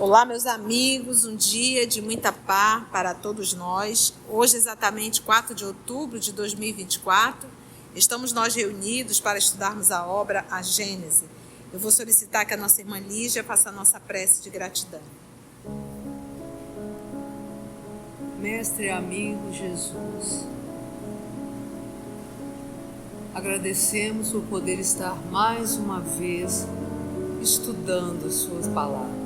Olá, meus amigos, um dia de muita paz para todos nós. Hoje, exatamente 4 de outubro de 2024, estamos nós reunidos para estudarmos a obra A Gênese. Eu vou solicitar que a nossa irmã Lígia faça a nossa prece de gratidão. Mestre e amigo Jesus, agradecemos por poder estar mais uma vez estudando suas palavras.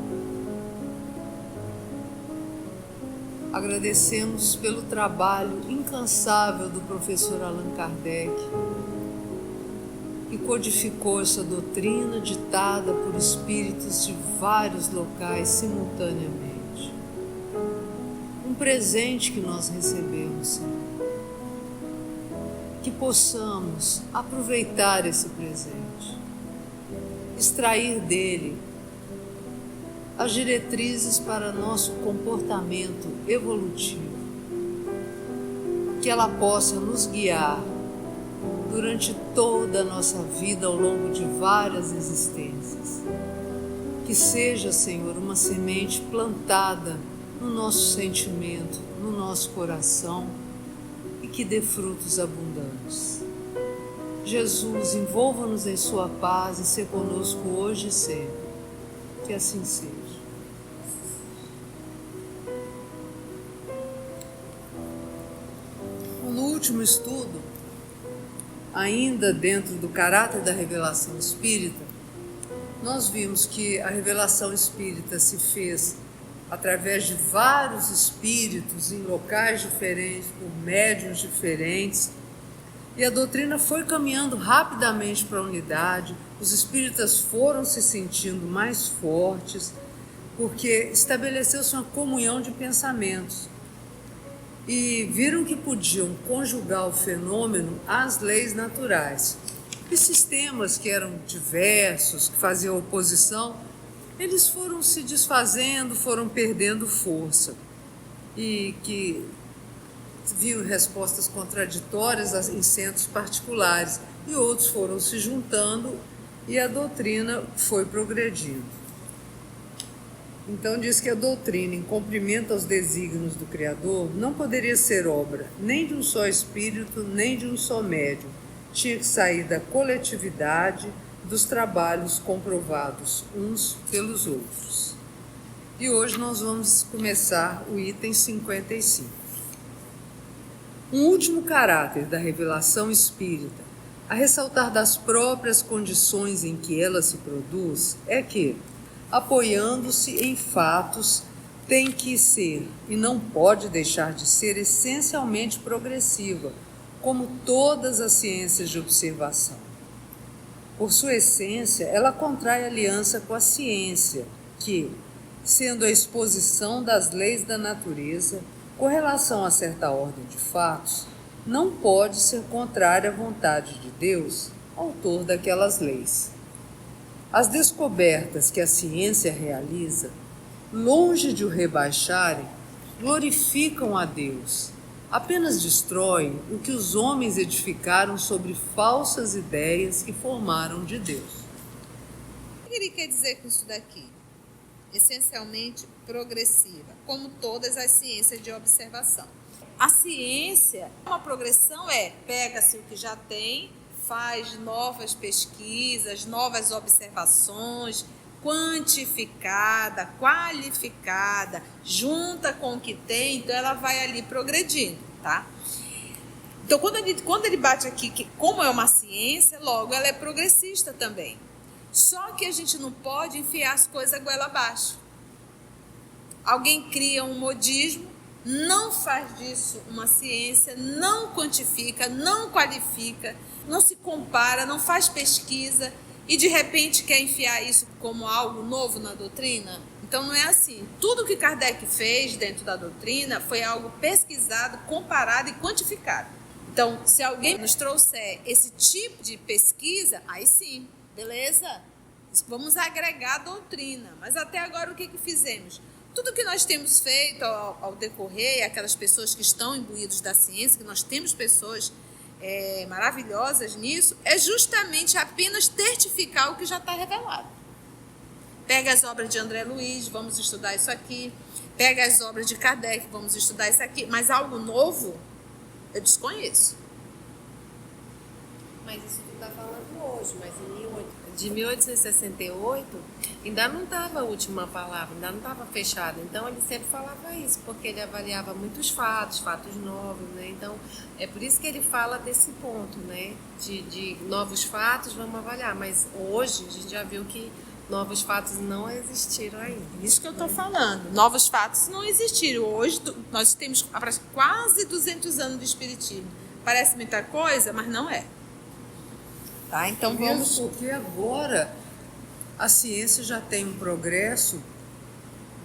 Agradecemos pelo trabalho incansável do professor Allan Kardec, que codificou essa doutrina ditada por espíritos de vários locais simultaneamente. Um presente que nós recebemos, Senhor. Que possamos aproveitar esse presente, extrair dele as diretrizes para nosso comportamento evolutivo, que ela possa nos guiar durante toda a nossa vida ao longo de várias existências. Que seja, Senhor, uma semente plantada no nosso sentimento, no nosso coração e que dê frutos abundantes. Jesus, envolva-nos em sua paz e ser conosco hoje e sempre. Que assim seja. No último estudo, ainda dentro do caráter da revelação espírita, nós vimos que a revelação espírita se fez através de vários espíritos em locais diferentes, por médiuns diferentes, e a doutrina foi caminhando rapidamente para a unidade. Os espíritas foram se sentindo mais fortes, porque estabeleceu-se uma comunhão de pensamentos. E viram que podiam conjugar o fenômeno às leis naturais. E sistemas que eram diversos, que faziam oposição, eles foram se desfazendo, foram perdendo força. E que viam respostas contraditórias em centros particulares. E outros foram se juntando e a doutrina foi progredindo. Então diz que a doutrina, em cumprimento aos desígnios do Criador, não poderia ser obra nem de um só espírito, nem de um só médium. Tinha que sair da coletividade, dos trabalhos comprovados uns pelos outros. E hoje nós vamos começar o item 55. Um último caráter da revelação espírita, a ressaltar das próprias condições em que ela se produz, é que, apoiando-se em fatos, tem que ser e não pode deixar de ser essencialmente progressiva, como todas as ciências de observação. Por sua essência, ela contrai aliança com a ciência, que, sendo a exposição das leis da natureza, com relação a certa ordem de fatos, não pode ser contrária à vontade de Deus, autor daquelas leis. As descobertas que a ciência realiza, longe de o rebaixarem, glorificam a Deus, apenas destroem o que os homens edificaram sobre falsas ideias que formaram de Deus. O que ele quer dizer com isso daqui? Essencialmente progressiva, como todas as ciências de observação. A ciência, uma progressão pega-se o que já tem, faz novas pesquisas, novas observações, quantificada, qualificada, junta com o que tem, então ela vai ali progredindo, tá? Então, quando ele bate aqui, que como é uma ciência, logo ela é progressista também. Só que a gente não pode enfiar as coisas goela abaixo. Alguém cria um modismo, não faz disso uma ciência, não quantifica, não qualifica, não se compara, não faz pesquisa e de repente quer enfiar isso como algo novo na doutrina. Então não é assim. Tudo que Kardec fez dentro da doutrina foi algo pesquisado, comparado e quantificado. Então, se alguém nos trouxer esse tipo de pesquisa, aí sim, beleza? Vamos agregar a doutrina. Mas até agora o que fizemos? Tudo que nós temos feito ao decorrer, aquelas pessoas que estão imbuídas da ciência, que nós temos pessoas maravilhosas nisso, é justamente apenas certificar o que já está revelado. Pega as obras de André Luiz, vamos estudar isso aqui. Pega as obras de Kardec, vamos estudar isso aqui. Mas algo novo, eu desconheço. Mas isso tu está falando hoje, mas de 1868 ainda não estava a última palavra, ainda não estava fechada. Então ele sempre falava isso, porque ele avaliava muitos fatos novos, né? Então é por isso que ele fala desse ponto, né? De novos fatos, vamos avaliar. Mas hoje a gente já viu que novos fatos não existiram ainda. Isso que eu estou falando. Novos fatos não existiram. Hoje nós temos quase 200 anos de espiritismo. Parece muita coisa, mas não é. Tá? Então vamos... Porque agora a ciência já tem um progresso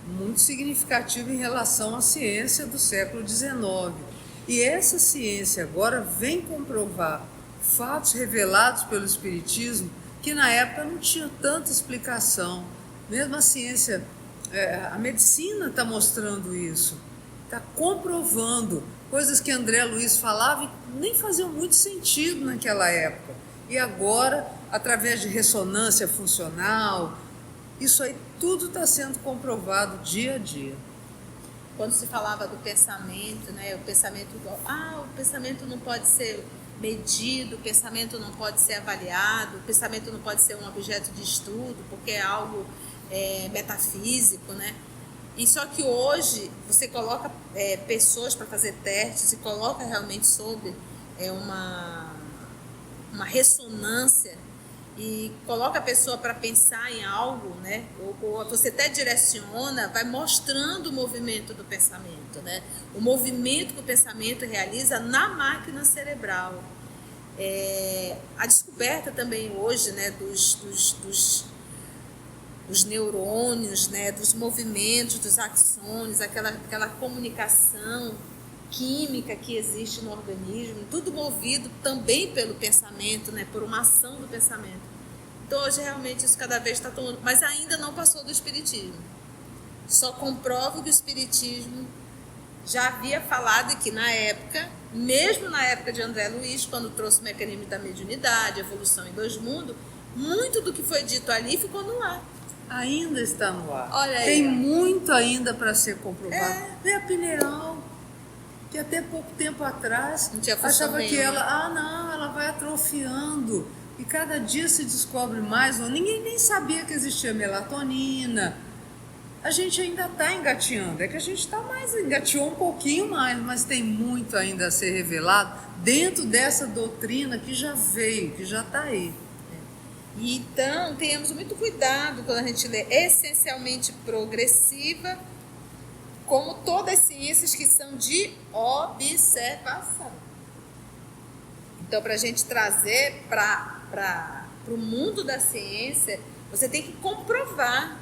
muito significativo em relação à ciência do século XIX. E essa ciência agora vem comprovar fatos revelados pelo Espiritismo que na época não tinha tanta explicação. Mesmo a ciência, a medicina está mostrando isso, está comprovando coisas que André Luiz falava e nem faziam muito sentido naquela época. E agora, através de ressonância funcional, isso aí tudo está sendo comprovado dia a dia. Quando se falava do pensamento, né? O pensamento não pode ser medido, o pensamento não pode ser avaliado, o pensamento não pode ser um objeto de estudo, porque é algo metafísico, né? E só que hoje você coloca pessoas para fazer testes e coloca realmente sob uma ressonância e coloca a pessoa para pensar em algo, né? Ou você até direciona, vai mostrando o movimento do pensamento, né? O movimento que o pensamento realiza na máquina cerebral. A descoberta também hoje, né, dos neurônios, né, dos movimentos, dos axônios, aquela comunicação química que existe no organismo, tudo movido também pelo pensamento, né, por uma ação do pensamento. Então hoje realmente isso cada vez está tomando, mas ainda não passou do espiritismo. Só comprova que o espiritismo já havia falado que na época, mesmo na época de André Luiz, quando trouxe o mecanismo da mediunidade, evolução em dois mundos, muito do que foi dito ali ficou no ar. Ainda está no ar. Olha aí. Tem muito ainda para ser comprovado. Vê a pineal, que até pouco tempo atrás achava que ela vai atrofiando e cada dia se descobre mais. Ninguém nem sabia que existia melatonina. A gente ainda está engateando, é que a gente engateou um pouquinho mais, mas tem muito ainda a ser revelado dentro dessa doutrina que já veio, que já está aí. Então, tenhamos muito cuidado quando a gente lê essencialmente progressiva, como todas as ciências que são de observação. Então, para a gente trazer para o mundo da ciência, você tem que comprovar.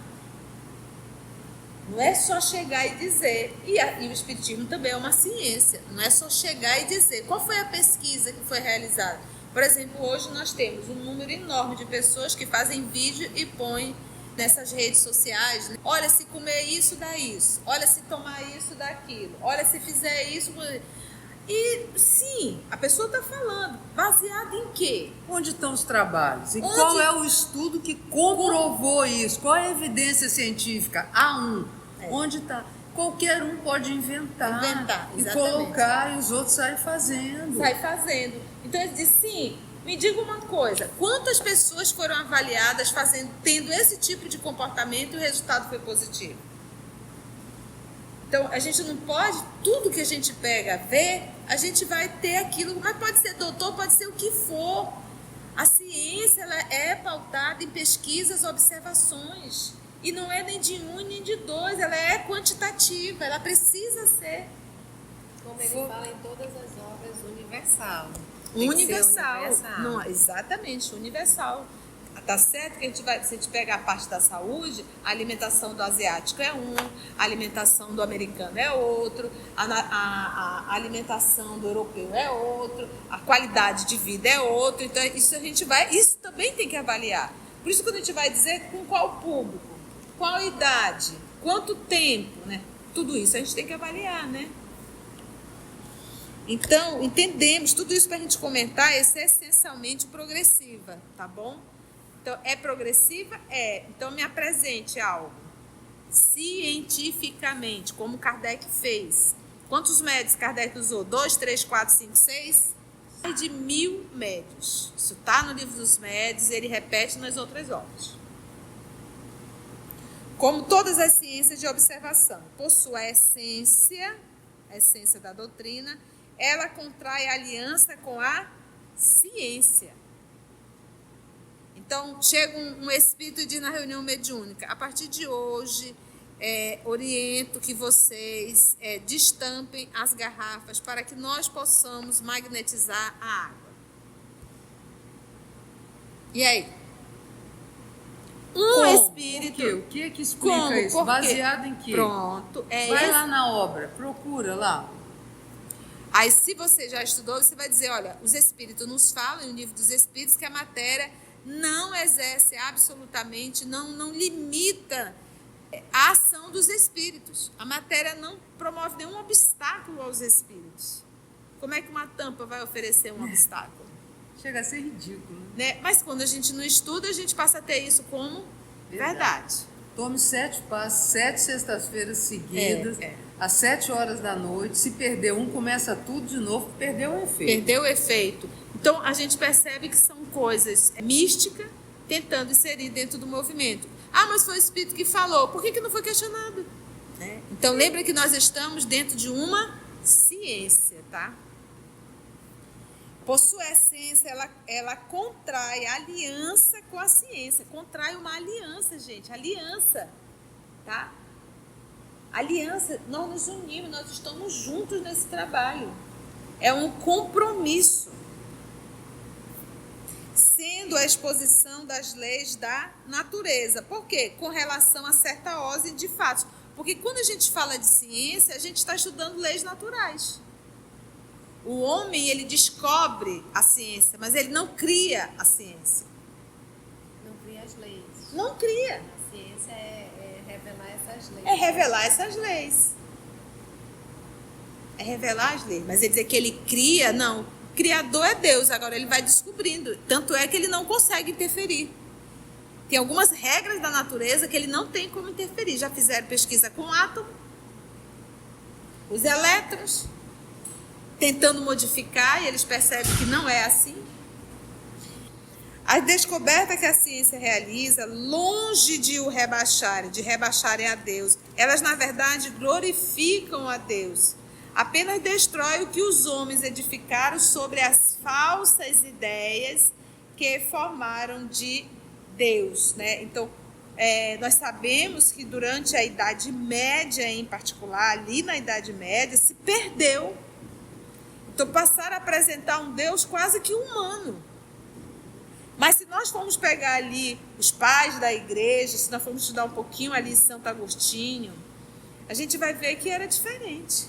Não é só chegar e dizer. E o espiritismo também é uma ciência. Não é só chegar e dizer. Qual foi a pesquisa que foi realizada? Por exemplo, hoje nós temos um número enorme de pessoas que fazem vídeo e põem nessas redes sociais. Né? Olha, se comer isso, dá isso. Olha, se tomar isso, dá aquilo. Olha, se fizer isso... E sim, a pessoa está falando. Baseado em quê? Onde estão os trabalhos? E qual é o estudo que comprovou isso? Qual é a evidência científica? Onde está? Qualquer um pode inventar e colocar, e os outros saem fazendo. Então ele diz, sim, me diga uma coisa, quantas pessoas foram avaliadas tendo esse tipo de comportamento e o resultado foi positivo? Então a gente não pode, tudo que a gente pega, vê, a gente vai ter aquilo, mas pode ser doutor, pode ser o que for. A ciência ela é pautada em pesquisas, observações. E não é nem de um nem de dois, ela é quantitativa, ela precisa ser. Como ele fala em todas as obras, universal. Universal. Não, exatamente, universal. Tá certo que se a gente pegar a parte da saúde, a alimentação do asiático é um, a alimentação do americano é outro, a alimentação do europeu é outro, a qualidade de vida é outro. Então isso também tem que avaliar. Por isso quando a gente vai dizer com qual público, qual idade, quanto tempo, né? Tudo isso a gente tem que avaliar, né? Então, entendemos, tudo isso para a gente comentar, isso é essencialmente progressiva, tá bom? Então, é progressiva? É. Então, me apresente algo cientificamente, como Kardec fez. Quantos médios Kardec usou? 2, 3, 4, 5, 6? Mais de 1000 médios. Isso está no livro dos médios, ele repete nas outras obras. Como todas as ciências de observação, por sua essência, a essência da doutrina, ela contrai aliança com a ciência. Então, chega um espírito e diz na reunião mediúnica: a partir de hoje, oriento que vocês destampem as garrafas para que nós possamos magnetizar a água. E aí? Espírito. O que é que explica isso? Baseado em quê? Pronto. Vai lá na obra, procura lá. Aí, se você já estudou, você vai dizer: olha, os espíritos nos falam, no livro dos espíritos, que a matéria não exerce absolutamente, não limita a ação dos espíritos. A matéria não promove nenhum obstáculo aos espíritos. Como é que uma tampa vai oferecer um obstáculo? Chega a ser ridículo. Né? Mas quando a gente não estuda, a gente passa a ter isso como verdade. Tome 7 passos, 7 sextas-feiras seguidas, às 7 horas da noite. Se perder um, começa tudo de novo, perdeu o efeito. Perdeu o efeito. Então, a gente percebe que são coisas místicas tentando inserir dentro do movimento. Ah, mas foi o Espírito que falou. Por que não foi questionado? Então, lembra que nós estamos dentro de uma ciência, tá? Por sua essência, ela contrai aliança com a ciência. Contrai uma aliança, gente. Aliança, tá? Aliança, nós nos unimos, nós estamos juntos nesse trabalho. É um compromisso. Sendo a exposição das leis da natureza. Por quê? Com relação a certa ordem de fatos. Porque quando a gente fala de ciência, a gente está estudando leis naturais. O homem, ele descobre a ciência, mas ele não cria a ciência. Não cria as leis. Não cria. A ciência é revelar essas leis. É revelar essas leis. É revelar as leis. Mas ele dizer que ele cria, não. O Criador é Deus, agora ele vai descobrindo. Tanto é que ele não consegue interferir. Tem algumas regras da natureza que ele não tem como interferir. Já fizeram pesquisa com o átomo, os elétrons, tentando modificar, e eles percebem que não é assim. A descoberta que a ciência realiza, longe de o rebaixarem a Deus, elas, na verdade, glorificam a Deus. Apenas destrói o que os homens edificaram sobre as falsas ideias que formaram de Deus, né? Então, nós sabemos que durante a Idade Média, em particular, ali na Idade Média, se perdeu. Então, passaram a apresentar um Deus quase que humano. Mas se nós formos pegar ali os pais da igreja, se nós formos estudar um pouquinho ali em Santo Agostinho, a gente vai ver que era diferente.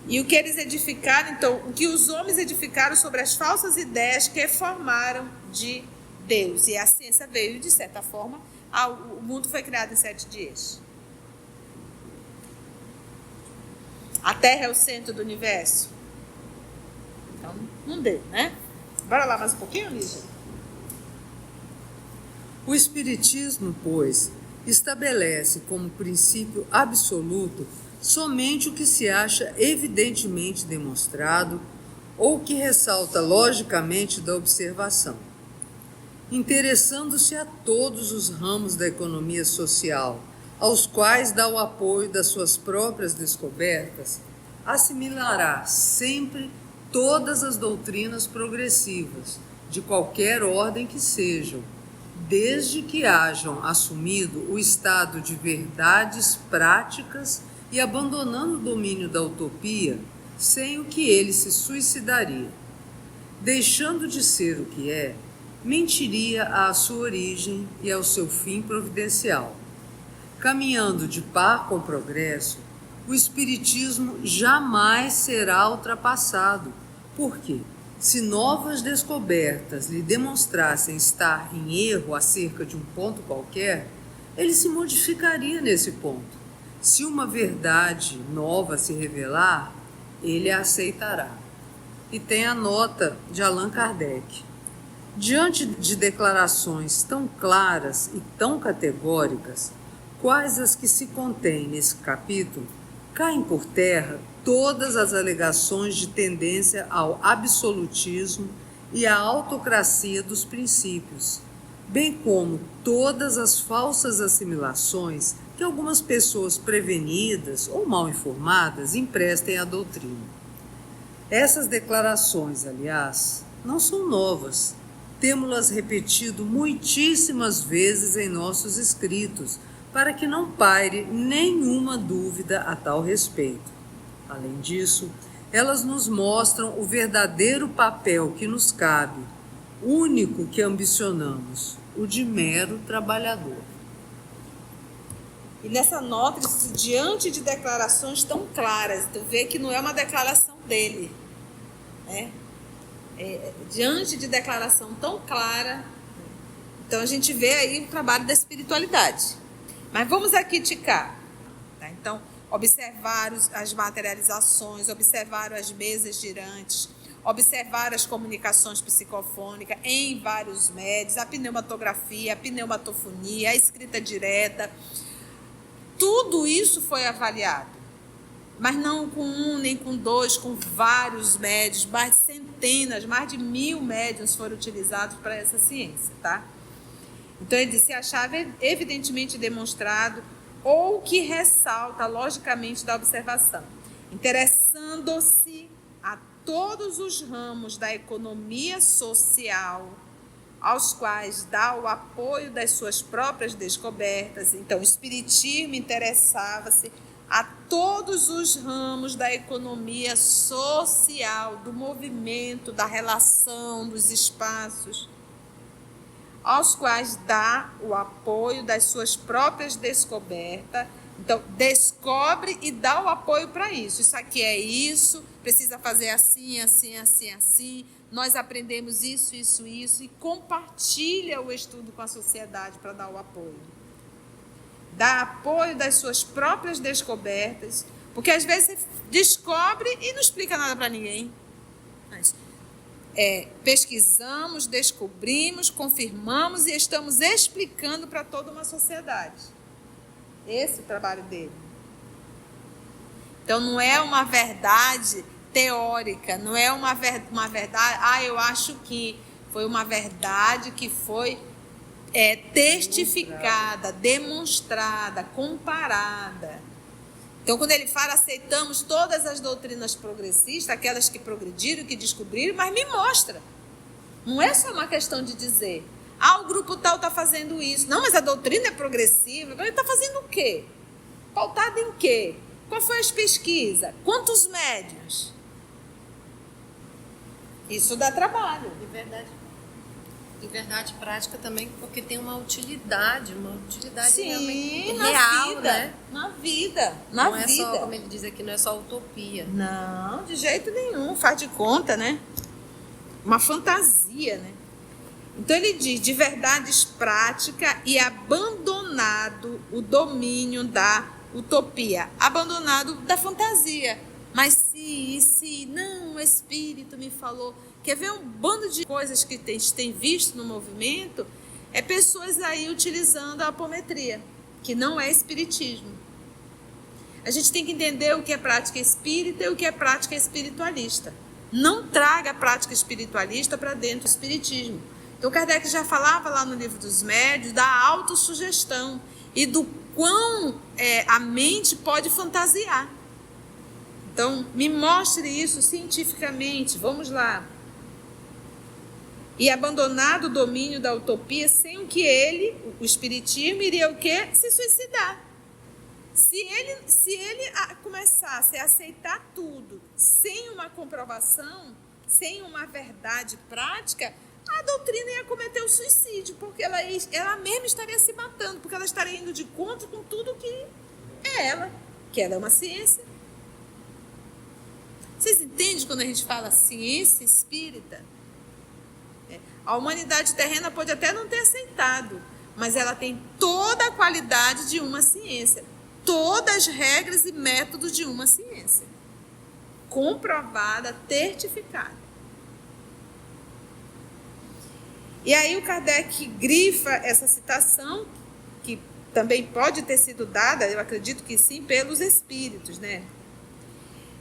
E o que eles edificaram, então, o que os homens edificaram sobre as falsas ideias que formaram de Deus. E a ciência veio, de certa forma, o mundo foi criado em 7 dias. A Terra é o centro do universo? Então, não deu, né? Bora lá mais um pouquinho, Lígia? O Espiritismo, pois, estabelece como princípio absoluto somente o que se acha evidentemente demonstrado ou que ressalta logicamente da observação, interessando-se a todos os ramos da economia social, aos quais dá o apoio das suas próprias descobertas, assimilará sempre todas as doutrinas progressivas, de qualquer ordem que sejam, desde que hajam assumido o estado de verdades práticas e abandonando o domínio da utopia, sem o que ele se suicidaria. Deixando de ser o que é, mentiria à sua origem e ao seu fim providencial. Caminhando de par com o progresso, o Espiritismo jamais será ultrapassado, porque, se novas descobertas lhe demonstrassem estar em erro acerca de um ponto qualquer, ele se modificaria nesse ponto. Se uma verdade nova se revelar, ele a aceitará. E tem a nota de Allan Kardec. Diante de declarações tão claras e tão categóricas, quais as que se contêm nesse capítulo, caem por terra todas as alegações de tendência ao absolutismo e à autocracia dos princípios, bem como todas as falsas assimilações que algumas pessoas prevenidas ou mal informadas emprestem à doutrina. Essas declarações, aliás, não são novas. Temos-las repetido muitíssimas vezes em nossos escritos, para que não paire nenhuma dúvida a tal respeito. Além disso, elas nos mostram o verdadeiro papel que nos cabe, único que ambicionamos, o de mero trabalhador. E nessa nota, diante de declarações tão claras, tu vê que não é uma declaração dele, né? Diante de declaração tão clara, então a gente vê aí o trabalho da espiritualidade. Mas vamos aqui ticar. Tá? Então, observar as materializações, observar as mesas girantes, observar as comunicações psicofônicas em vários médios, a pneumatografia, a pneumatofonia, a escrita direta. Tudo isso foi avaliado. Mas não com um, nem com dois, com vários médios, mais de centenas, mais de 1000 médiuns foram utilizados para essa ciência, tá? Então ele disse, achava evidentemente demonstrado ou que ressalta logicamente da observação, interessando-se a todos os ramos da economia social, aos quais dá o apoio das suas próprias descobertas. Então o espiritismo interessava-se a todos os ramos da economia social, do movimento, da relação, dos espaços, aos quais dá o apoio das suas próprias descobertas. Então, descobre e dá o apoio para isso. Isso aqui é isso, precisa fazer assim, assim, assim, assim. Nós aprendemos isso, isso, isso, e compartilha o estudo com a sociedade para dar o apoio. Dá apoio das suas próprias descobertas, porque às vezes você descobre e não explica nada para ninguém. Mas, pesquisamos, descobrimos, confirmamos e estamos explicando para toda uma sociedade. Esse é o trabalho dele. Então não é uma verdade teórica, não é uma verdade, eu acho que foi uma verdade que foi testificada, demonstrada, comparada. Então, quando ele fala, aceitamos todas as doutrinas progressistas, aquelas que progrediram, que descobriram, mas me mostra. Não é só uma questão de dizer, o grupo tal está fazendo isso. Não, mas a doutrina é progressiva. Ele está fazendo o quê? Pautado em quê? Qual foi as pesquisas? Quantos médiuns? Isso dá trabalho. De verdade prática também, porque tem uma utilidade Sim, realmente na real, vida, né? Na vida. Não é só, como ele diz aqui, não é só utopia. Não, de jeito nenhum, faz de conta, né? Uma fantasia, né? Então ele diz, de verdades prática e abandonado o domínio da utopia, abandonado da fantasia. Mas se não, o Espírito me falou. Quer ver um bando de coisas que a gente tem visto no movimento? É pessoas aí utilizando a apometria, que não é espiritismo. A gente tem que entender o que é prática espírita e o que é prática espiritualista. Não traga a prática espiritualista para dentro do espiritismo. Então Kardec já falava lá no Livro dos Médiuns da autossugestão e do quão a mente pode fantasiar. Então, me mostre isso cientificamente. Vamos lá. E abandonado o domínio da utopia, sem o que ele, o espiritismo, iria o quê? Se suicidar. Se ele começasse a aceitar tudo sem uma comprovação, sem uma verdade prática, a doutrina ia cometer o suicídio, porque ela mesma estaria se matando, porque ela estaria indo de contra com tudo que é ela, que ela é uma ciência. Vocês entendem quando a gente fala ciência espírita? A humanidade terrena pode até não ter aceitado, mas ela tem toda a qualidade de uma ciência, todas as regras e métodos de uma ciência, comprovada, certificada. E aí o Kardec grifa essa citação, que também pode ter sido dada, eu acredito que sim, pelos espíritos, né?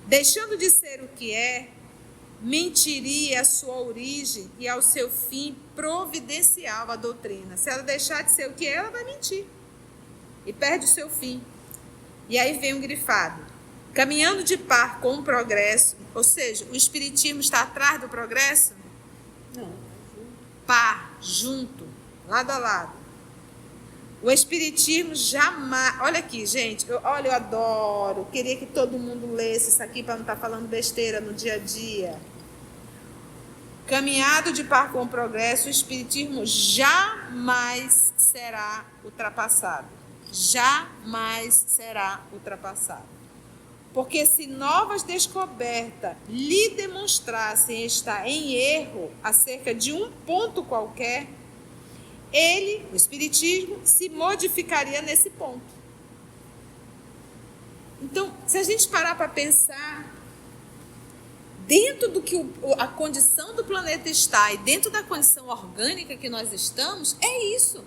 Deixando de ser o que é, mentiria a sua origem e ao seu fim providencial a doutrina. Se ela deixar de ser o que é, ela vai mentir. E perde o seu fim. E aí vem um grifado. Caminhando de par com o progresso, ou seja, o espiritismo está atrás do progresso? Não. Par, junto, lado a lado. O espiritismo jamais... Olha aqui, gente, eu adoro, queria que todo mundo lesse isso aqui para não estar falando besteira no dia a dia. Caminhado de par com o progresso, o espiritismo jamais será ultrapassado. Jamais será ultrapassado. Porque se novas descobertas lhe demonstrassem estar em erro acerca de um ponto qualquer, ele, o espiritismo, se modificaria nesse ponto. Então, se a gente parar para pensar, dentro do que a condição do planeta está e dentro da condição orgânica que nós estamos, é isso.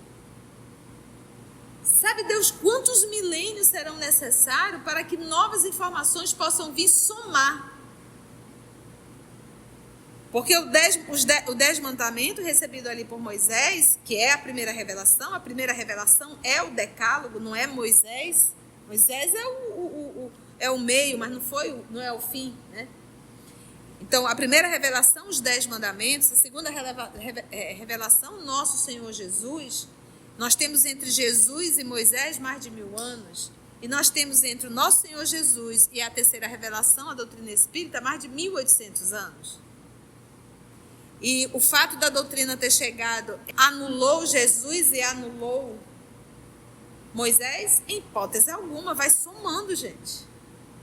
Sabe Deus quantos milênios serão necessários para que novas informações possam vir somar? Porque o 10 mandamentos recebido ali por Moisés, que é a primeira revelação é o decálogo, não é Moisés. Moisés é o meio, mas não é o fim, né? Então, a primeira revelação, os 10 mandamentos, a segunda revelação, nosso Senhor Jesus. Nós temos entre Jesus e Moisés mais de 1000 anos. E nós temos entre o nosso Senhor Jesus e a terceira revelação, a doutrina espírita, mais de 1800 anos. E o fato da doutrina ter chegado anulou Jesus e anulou Moisés? Em hipótese alguma, vai somando, gente.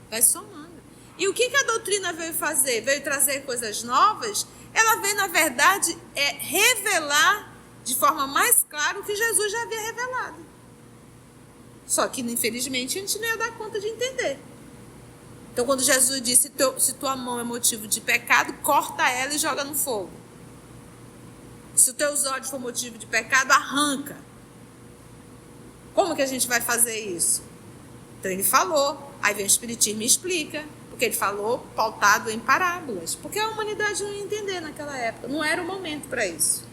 Vai somando. E o que a doutrina veio fazer? Veio trazer coisas novas? Ela veio, na verdade, revelar de forma mais clara o que Jesus já havia revelado. Só que, infelizmente, a gente não ia dar conta de entender. Então, quando Jesus disse, se tua mão é motivo de pecado, corta ela e joga no fogo. Se os teus olhos for motivo de pecado, arranca. Como que a gente vai fazer isso? Então ele falou, aí vem o Espiritismo e explica, porque ele falou pautado em parábolas, porque a humanidade não ia entender naquela época, não era o momento para isso.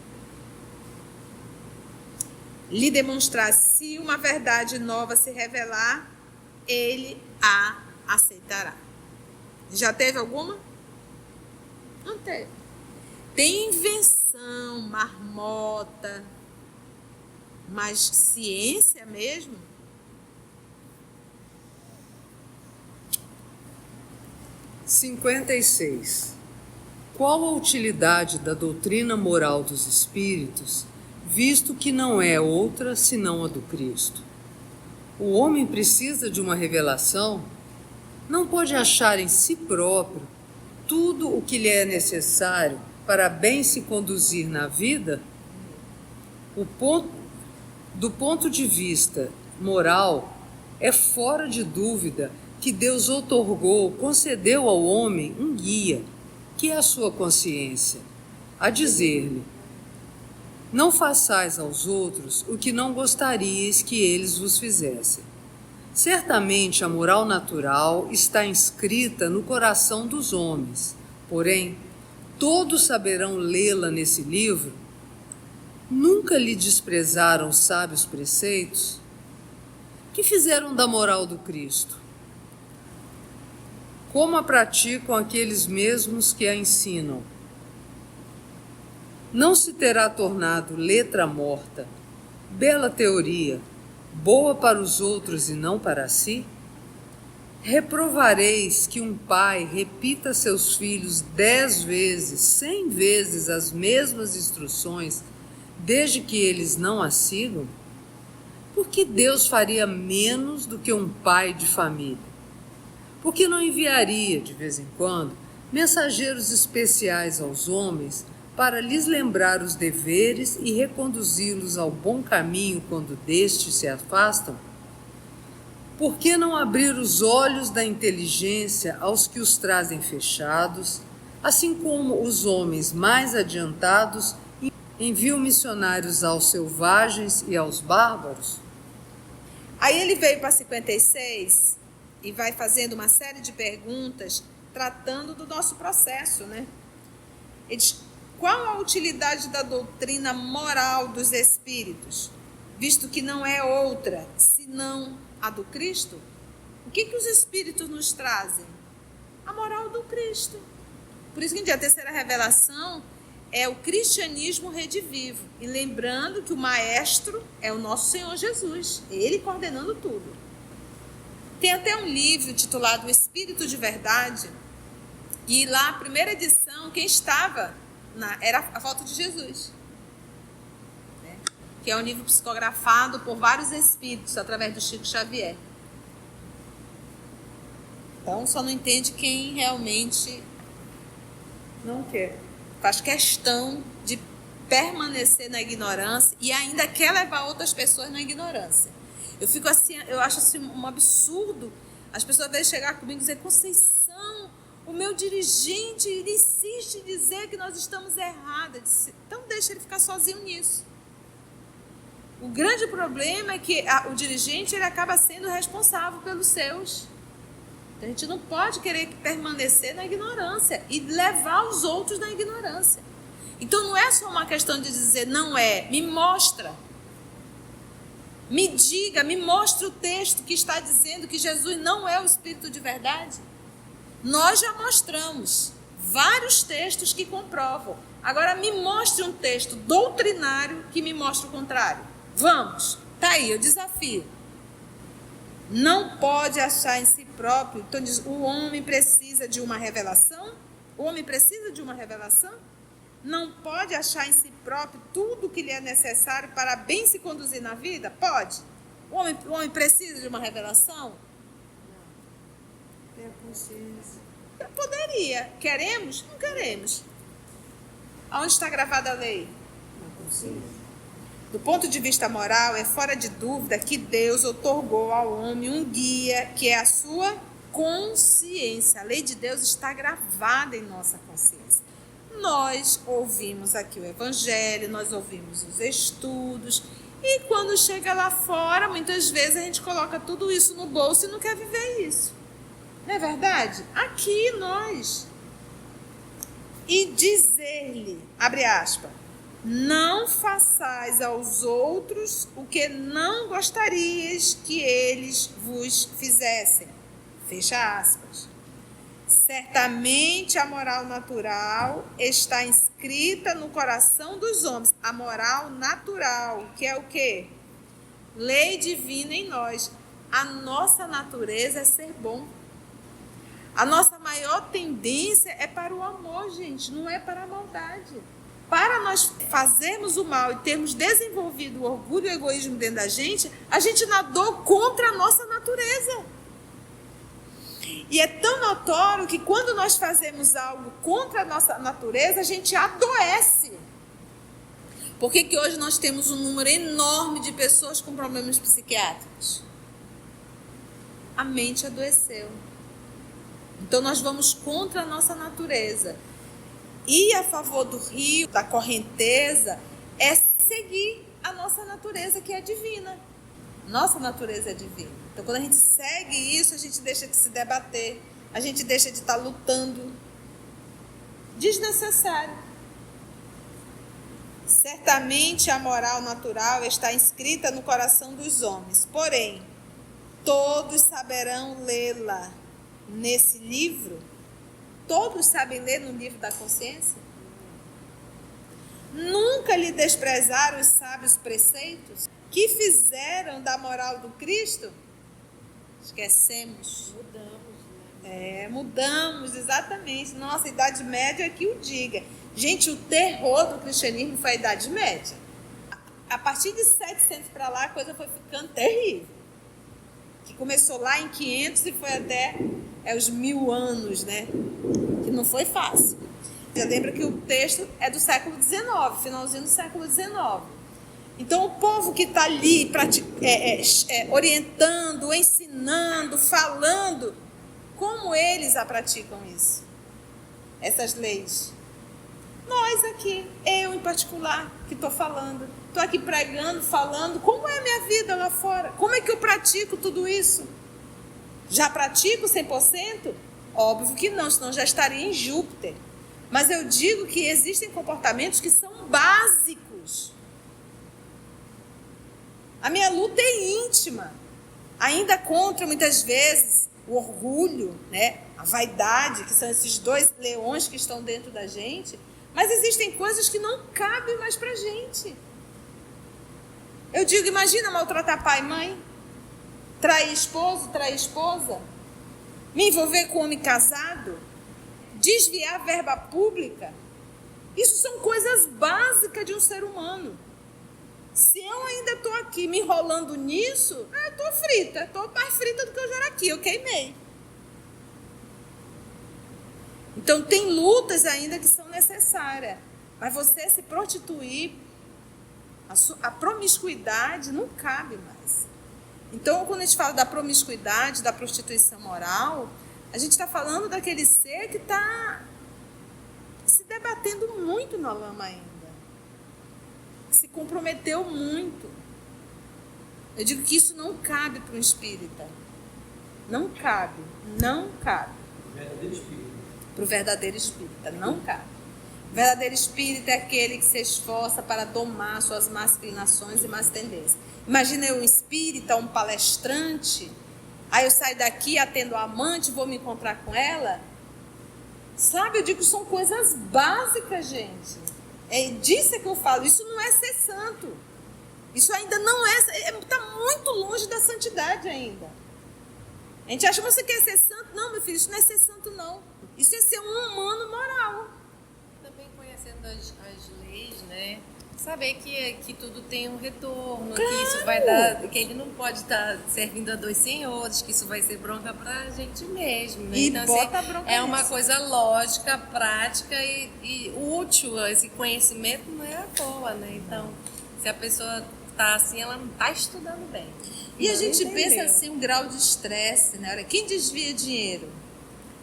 Lhe demonstrar, se uma verdade nova se revelar, ele a aceitará. Já teve alguma? Não teve. Tem invenção, marmota, mas ciência mesmo? (56) Qual a utilidade da doutrina moral dos espíritos, visto que não é outra senão a do Cristo? O homem precisa de uma revelação? Não pode achar em si próprio tudo o que lhe é necessário para bem se conduzir na vida? Do ponto de vista moral, é fora de dúvida que Deus concedeu ao homem um guia, que é a sua consciência, a dizer-lhe: não façais aos outros o que não gostaríeis que eles vos fizessem. Certamente a moral natural está inscrita no coração dos homens, porém, todos saberão lê-la nesse livro. Nunca lhe desprezaram os sábios preceitos? Que fizeram da moral do Cristo? Como a praticam aqueles mesmos que a ensinam? Não se terá tornado letra morta, bela teoria, boa para os outros e não para si? Reprovareis que um pai repita a seus filhos 10 vezes, 100 vezes as mesmas instruções, desde que eles não as sigam? Por que Deus faria menos do que um pai de família? Por que não enviaria, de vez em quando, mensageiros especiais aos homens para lhes lembrar os deveres e reconduzi-los ao bom caminho quando destes se afastam? Por que não abrir os olhos da inteligência aos que os trazem fechados, assim como os homens mais adiantados Enviou missionários aos selvagens e aos bárbaros? Aí ele veio para 56 e vai fazendo uma série de perguntas tratando do nosso processo, né? Ele diz, qual a utilidade da doutrina moral dos espíritos, visto que não é outra senão a do Cristo? O que os espíritos nos trazem? A moral do Cristo. Por isso que a terceira revelação é o cristianismo redivivo. E lembrando que o maestro é o nosso Senhor Jesus, ele coordenando tudo. Tem até um livro titulado O Espírito de Verdade, e lá, a primeira edição, quem estava era a foto de Jesus, né? Que é um livro psicografado por vários espíritos, através do Chico Xavier. Então, só não entende quem realmente não quer. Faz questão de permanecer na ignorância e ainda quer levar outras pessoas na ignorância. Eu fico assim, eu acho assim um absurdo as pessoas às vezes chegar comigo e dizer, Conceição, o meu dirigente, ele insiste em dizer que nós estamos erradas. Então deixa ele ficar sozinho nisso. O grande problema é que o dirigente ele acaba sendo responsável pelos seus. A gente não pode querer permanecer na ignorância e levar os outros na ignorância. Então não é só uma questão de dizer não é, me mostra. Me diga, me mostre o texto que está dizendo que Jesus não é o Espírito de verdade. Nós já mostramos vários textos que comprovam. Agora me mostre um texto doutrinário que me mostre o contrário. Vamos, tá aí, eu desafio. Não pode achar em si próprio. Então diz, o homem precisa de uma revelação? O homem precisa de uma revelação? Não pode achar em si próprio tudo o que lhe é necessário para bem se conduzir na vida? Pode. O homem precisa de uma revelação? Não. Tem a consciência. Poderia. Queremos? Não queremos. Aonde está gravada a lei? Na consciência. Do ponto de vista moral, é fora de dúvida que Deus otorgou ao homem um guia que é a sua consciência. A lei de Deus está gravada em nossa consciência. Nós ouvimos aqui o Evangelho, nós ouvimos os estudos, e quando chega lá fora, muitas vezes a gente coloca tudo isso no bolso e não quer viver isso. Não é verdade? Aqui nós. E dizer-lhe, abre aspas, não façais aos outros o que não gostarias que eles vos fizessem. Fecha aspas. Certamente a moral natural está inscrita no coração dos homens. A moral natural, que é o quê? Lei divina em nós. A nossa natureza é ser bom. A nossa maior tendência é para o amor, gente, não é para a maldade. Para nós fazermos o mal e termos desenvolvido o orgulho e o egoísmo dentro da gente, a gente nadou contra a nossa natureza. E é tão notório que quando nós fazemos algo contra a nossa natureza, a gente adoece. Por que hoje nós temos um número enorme de pessoas com problemas psiquiátricos? A mente adoeceu. Então nós vamos contra a nossa natureza. Ir a favor do rio, da correnteza, é seguir a nossa natureza que é divina. Nossa natureza é divina. Então quando a gente segue isso, a gente deixa de se debater, a gente deixa de estar lutando. Desnecessário. Certamente a moral natural está inscrita no coração dos homens, porém, todos saberão lê-la nesse livro. Todos sabem ler no livro da consciência? Nunca lhe desprezaram os sábios preceitos que fizeram da moral do Cristo? Esquecemos. Mudamos, exatamente. Nossa, a Idade Média é que o diga. Gente, o terror do cristianismo foi a Idade Média. A partir de 700 para lá, a coisa foi ficando terrível. Que começou lá em 500 e foi até os 1000 anos, né? Que não foi fácil. Já lembra que o texto é do século XIX, finalzinho do século XIX. Então, o povo que está ali orientando, ensinando, falando, como eles a praticam isso? Essas leis. Nós aqui, eu em particular, que estou falando. Estou aqui pregando, falando. Como é a minha vida lá fora? Como é que eu pratico tudo isso? Já pratico 100%? Óbvio que não, senão já estaria em Júpiter. Mas eu digo que existem comportamentos que são básicos. A minha luta é íntima. Ainda contra, muitas vezes, o orgulho, né? A vaidade, que são esses dois leões que estão dentro da gente. Mas existem coisas que não cabem mais pra gente. Eu digo, imagina maltratar pai e mãe, trair esposo, trair esposa, me envolver com homem casado, desviar verba pública. Isso são coisas básicas de um ser humano. Se eu ainda estou aqui me enrolando nisso, eu estou frita. Estou mais frita do que eu já era aqui. Eu queimei. Então, tem lutas ainda que são necessárias. Mas você se prostituir, a promiscuidade não cabe mais. Então, quando a gente fala da promiscuidade, da prostituição moral, a gente está falando daquele ser que está se debatendo muito na lama ainda. Se comprometeu muito. Eu digo que isso não cabe para um espírita. Não cabe. Não cabe. Para o verdadeiro espírita. Não cabe. O verdadeiro espírita é aquele que se esforça para domar suas más inclinações e más tendências. Imagina eu um espírita, um palestrante, aí eu saio daqui, atendo a amante, vou me encontrar com ela. Sabe, eu digo que são coisas básicas, gente. É disso que eu falo, isso não é ser santo. Isso ainda não está muito longe da santidade ainda. A gente acha que você quer ser santo. Não, meu filho, isso não é ser santo, não. Isso é ser um humano moral. Também conhecendo as leis, né? Saber que tudo tem um retorno, Claro. que isso vai dar, que ele não pode estar servindo a dois senhores, que isso vai ser bronca pra gente mesmo, né? E então, bota a bronca é uma nisso. coisa lógica, prática e útil. Esse conhecimento não é à toa, né? Então, se a pessoa tá assim, ela não tá estudando bem. E a Não gente entendeu. pensa assim, um grau de estresse, né? Olha, quem desvia dinheiro,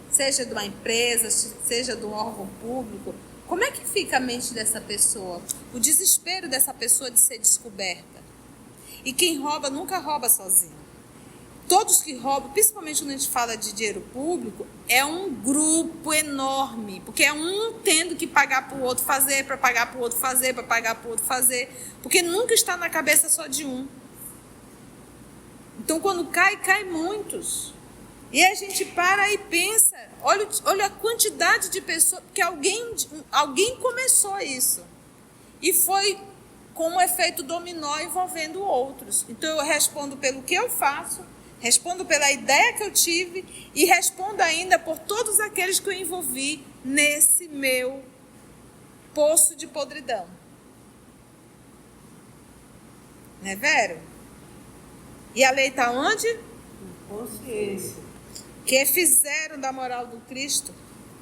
seja de uma empresa, seja de um órgão público, como é que fica a mente dessa pessoa? O desespero dessa pessoa de ser descoberta. E quem rouba nunca rouba sozinho. Todos que roubam, principalmente quando a gente fala de dinheiro público, é um grupo enorme. Porque é um tendo que pagar para o outro fazer, para pagar para o outro fazer, para pagar para o outro fazer. Porque nunca está na cabeça só de um. Então, quando cai muitos. E a gente para e pensa, olha a quantidade de pessoas, porque alguém começou isso. E foi com um efeito dominó envolvendo outros. Então, eu respondo pelo que eu faço, respondo pela ideia que eu tive e respondo ainda por todos aqueles que eu envolvi nesse meu poço de podridão. Né, Vero? E a lei está onde? Consciência. Que fizeram da moral do Cristo,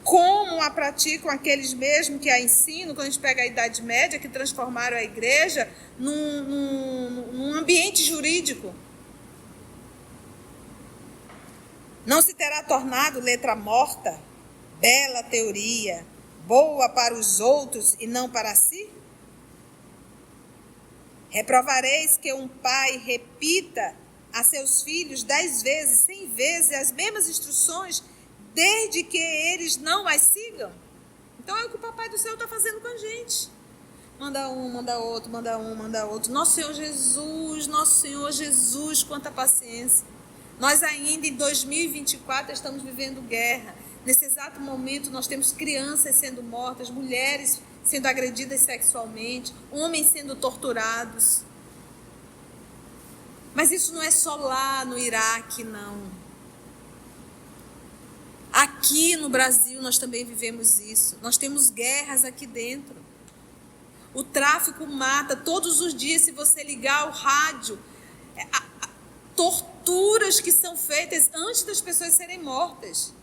como a praticam aqueles mesmos que a ensinam, quando a gente pega a Idade Média, que transformaram a igreja num ambiente jurídico. Não se terá tornado letra morta, bela teoria, boa para os outros e não para si? Reprovareis que um pai repita a seus filhos 10 vezes, 100 vezes as mesmas instruções, desde que eles não as sigam? Então é o que o Papai do Céu está fazendo com a gente. Manda um, manda outro, manda um, manda outro. Nosso Senhor Jesus, quanta paciência. Nós ainda em 2024 estamos vivendo guerra. Nesse exato momento nós temos crianças sendo mortas, mulheres sendo agredidas sexualmente, homens sendo torturados. Mas isso não é só lá no Iraque, não. Aqui no Brasil nós também vivemos isso. Nós temos guerras aqui dentro. O tráfico mata todos os dias, se você ligar o rádio. Torturas que são feitas antes das pessoas serem mortas.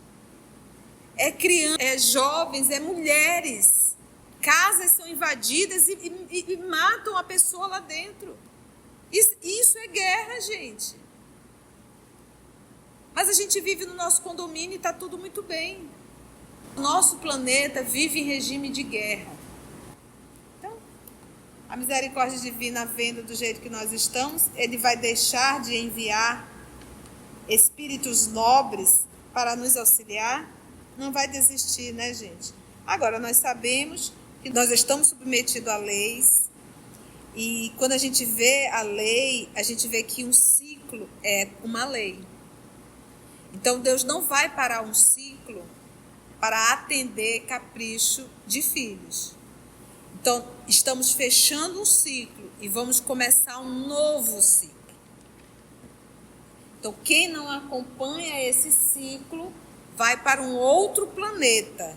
É criança, é jovens, é mulheres. Casas são invadidas e matam a pessoa lá dentro. Isso é guerra, gente. Mas a gente vive no nosso condomínio e está tudo muito bem. O nosso planeta vive em regime de guerra. a misericórdia divina, vendo do jeito que nós estamos, ele vai deixar de enviar espíritos nobres para nos auxiliar? Não vai desistir, né, gente? Agora, nós sabemos que nós estamos submetidos a leis, e quando a gente vê a lei, a gente vê que um ciclo é uma lei. Então, Deus não vai parar um ciclo para atender capricho de filhos. Então, estamos fechando um ciclo e vamos começar um novo ciclo. Então, quem não acompanha esse ciclo vai para um outro planeta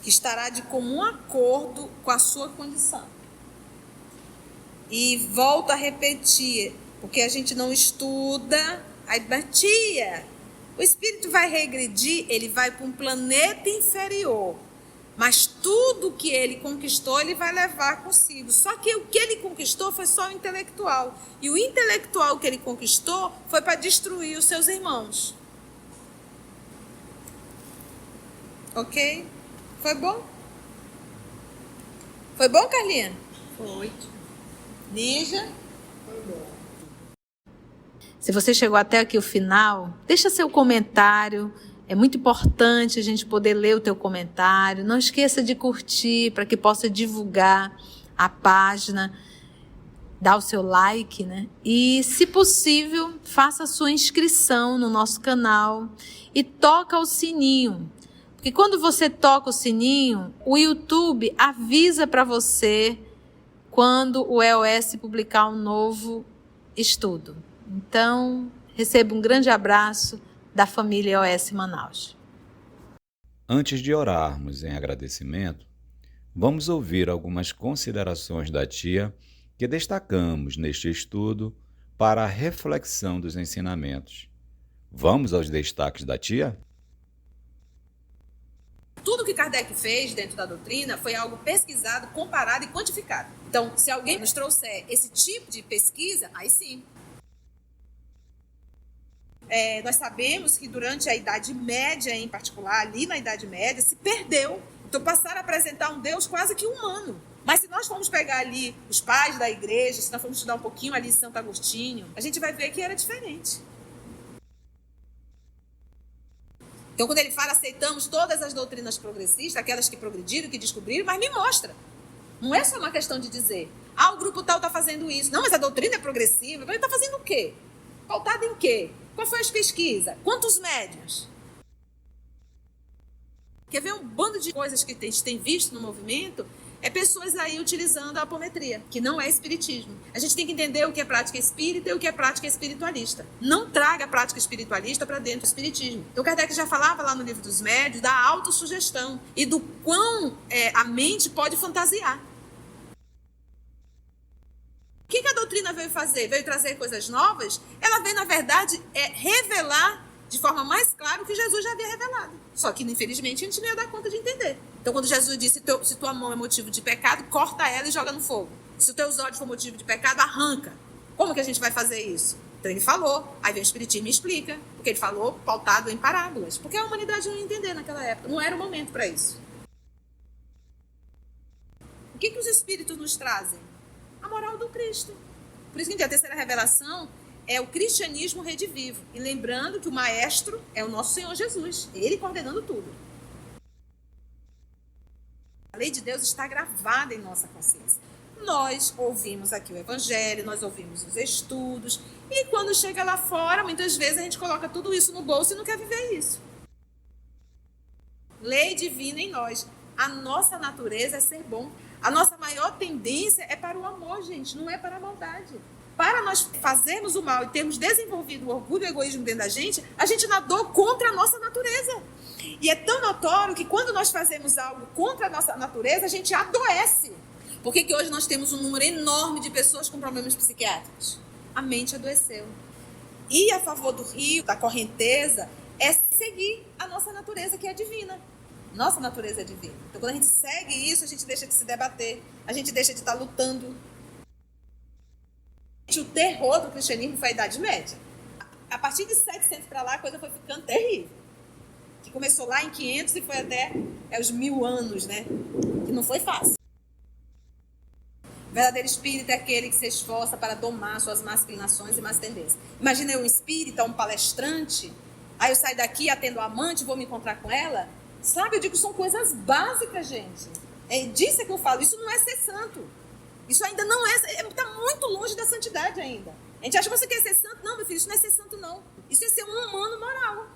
que estará de comum acordo com a sua condição. E volto a repetir, porque a gente não estuda, aí batia. O espírito vai regredir, ele vai para um planeta inferior. Mas tudo que ele conquistou, ele vai levar consigo. Só que o que ele conquistou foi só o intelectual. E o intelectual que ele conquistou foi para destruir os seus irmãos. Ok? Foi bom? Foi bom, Carlinha? Foi. Lígia? Foi bom. Se você chegou até aqui o final, deixa seu comentário. É muito importante a gente poder ler o teu comentário. Não esqueça de curtir para que possa divulgar a página. Dá o seu like, né? E, se possível, faça a sua inscrição no nosso canal e toca o sininho. Porque quando você toca o sininho, o YouTube avisa para você quando o EOS publicar um novo estudo. Então, receba um grande abraço da família EOS Manaus. Antes de orarmos em agradecimento, vamos ouvir algumas considerações da tia que destacamos neste estudo para a reflexão dos ensinamentos. Vamos aos destaques da tia? Tudo que Kardec fez dentro da doutrina foi algo pesquisado, comparado e quantificado. Então, se alguém nos trouxer esse tipo de pesquisa, aí sim. Nós sabemos que durante a Idade Média, em particular, ali na Idade Média, se perdeu. Então passaram a apresentar um Deus quase que humano. Mas se nós formos pegar ali os pais da igreja, se nós formos estudar um pouquinho ali em Santo Agostinho, a gente vai ver que era diferente. Então quando ele fala, aceitamos todas as doutrinas progressistas, aquelas que progrediram, que descobriram, mas me mostra. Não é só uma questão de dizer, o grupo tal está fazendo isso. Não, mas a doutrina é progressiva. Mas ele está fazendo o quê? Pautado em quê? Qual foi as pesquisas? Quantos médiuns? Quer ver um bando de coisas que a gente tem visto no movimento? É pessoas aí utilizando a apometria, que não é espiritismo. A gente tem que entender o que é prática espírita e o que é prática espiritualista. Não traga a prática espiritualista para dentro do espiritismo. Então, Kardec já falava lá no Livro dos Médiuns da autossugestão e do quão a mente pode fantasiar. O que a doutrina veio fazer? Veio trazer coisas novas? Ela veio, na verdade, revelar de forma mais clara o que Jesus já havia revelado. Só que, infelizmente, a gente não ia dar conta de entender. Então, quando Jesus disse, se tua mão é motivo de pecado, corta ela e joga no fogo. Se os teus olhos for motivo de pecado, arranca. Como que a gente vai fazer isso? Então, ele falou. Aí vem o Espiritismo e explica. Porque ele falou pautado em parábolas. Porque a humanidade não ia entender naquela época. Não era o momento para isso. O que os Espíritos nos trazem? A moral do Cristo. Por isso que a terceira revelação é o cristianismo redivivo. E lembrando que o maestro é o nosso Senhor Jesus. Ele coordenando tudo. A lei de Deus está gravada em nossa consciência. Nós ouvimos aqui o evangelho, nós ouvimos os estudos. E quando chega lá fora, muitas vezes a gente coloca tudo isso no bolso e não quer viver isso. Lei divina em nós. A nossa natureza é ser bom. A nossa maior tendência é para o amor, gente, não é para a maldade. Para nós fazermos o mal e termos desenvolvido o orgulho e o egoísmo dentro da gente, a gente nadou contra a nossa natureza. E é tão notório que quando nós fazemos algo contra a nossa natureza, a gente adoece. Por que hoje nós temos um número enorme de pessoas com problemas psiquiátricos? A mente adoeceu. E a favor do rio, da correnteza, é seguir a nossa natureza, que é divina. Nossa natureza é divina. Então, quando a gente segue isso, a gente deixa de se debater, a gente deixa de estar lutando. O terror do cristianismo foi a Idade Média. A partir de 700 para lá, a coisa foi ficando terrível. Que começou lá em 500 e foi até os 1000 anos, né? Que não foi fácil. verdadeiro espírita é aquele que se esforça para domar suas más inclinações e más tendências. Imagina eu um espírita, um palestrante, aí eu saio daqui, atendo a amante, vou me encontrar com ela. Sabe, eu digo que são coisas básicas, gente. É disso que eu falo, isso não é ser santo. Isso ainda não está muito longe da santidade ainda. A gente acha que você quer ser santo. Não, meu filho, isso não é ser santo, não. Isso é ser um humano moral.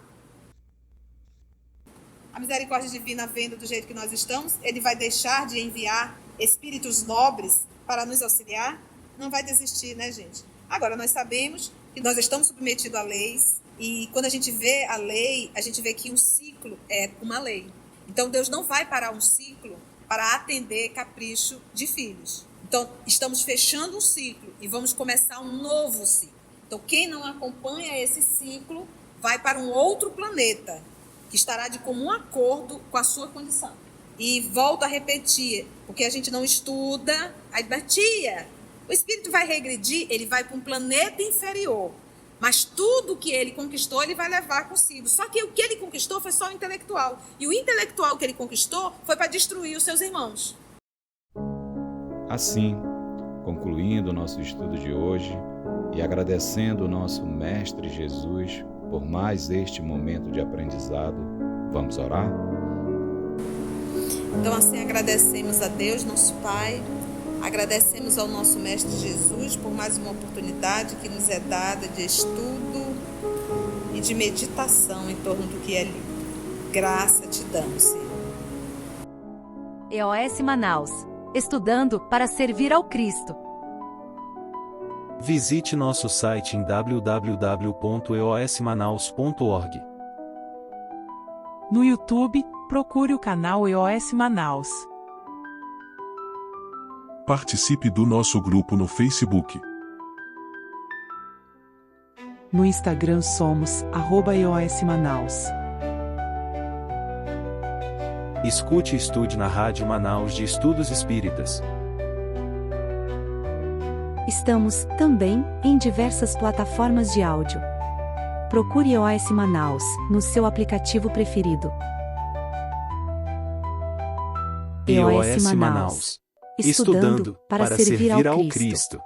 A misericórdia divina, vendo do jeito que nós estamos, ele vai deixar de enviar espíritos nobres para nos auxiliar? Não vai desistir, né, gente? Agora, nós sabemos que nós estamos submetidos a leis, e quando a gente vê a lei, a gente vê que um ciclo é uma lei. Então, Deus não vai parar um ciclo para atender capricho de filhos. Então, estamos fechando um ciclo e vamos começar um novo ciclo. Então, quem não acompanha esse ciclo vai para um outro planeta, que estará de comum acordo com a sua condição. E volto a repetir, porque a gente não estuda, aí tia, o espírito vai regredir, ele vai para um planeta inferior, mas tudo que ele conquistou, ele vai levar consigo. Só que o que ele conquistou foi só o intelectual, e o intelectual que ele conquistou foi para destruir os seus irmãos. Assim, concluindo o nosso estudo de hoje e agradecendo o nosso Mestre Jesus por mais este momento de aprendizado, vamos orar? Então, assim, agradecemos a Deus, nosso Pai, agradecemos ao nosso Mestre Jesus por mais uma oportunidade que nos é dada de estudo e de meditação em torno do que é lindo. Graça te damos, Senhor. EOS Manaus. Estudando para servir ao Cristo. Visite nosso site em www.eosmanaus.org. No YouTube, procure o canal EOS Manaus. Participe do nosso grupo no Facebook. No Instagram somos @EOS Manaus. Escute e estude na Rádio Manaus de Estudos Espíritas. Estamos, também, em diversas plataformas de áudio. Procure EOS Manaus, no seu aplicativo preferido. EOS Manaus. Estudando para servir ao Cristo.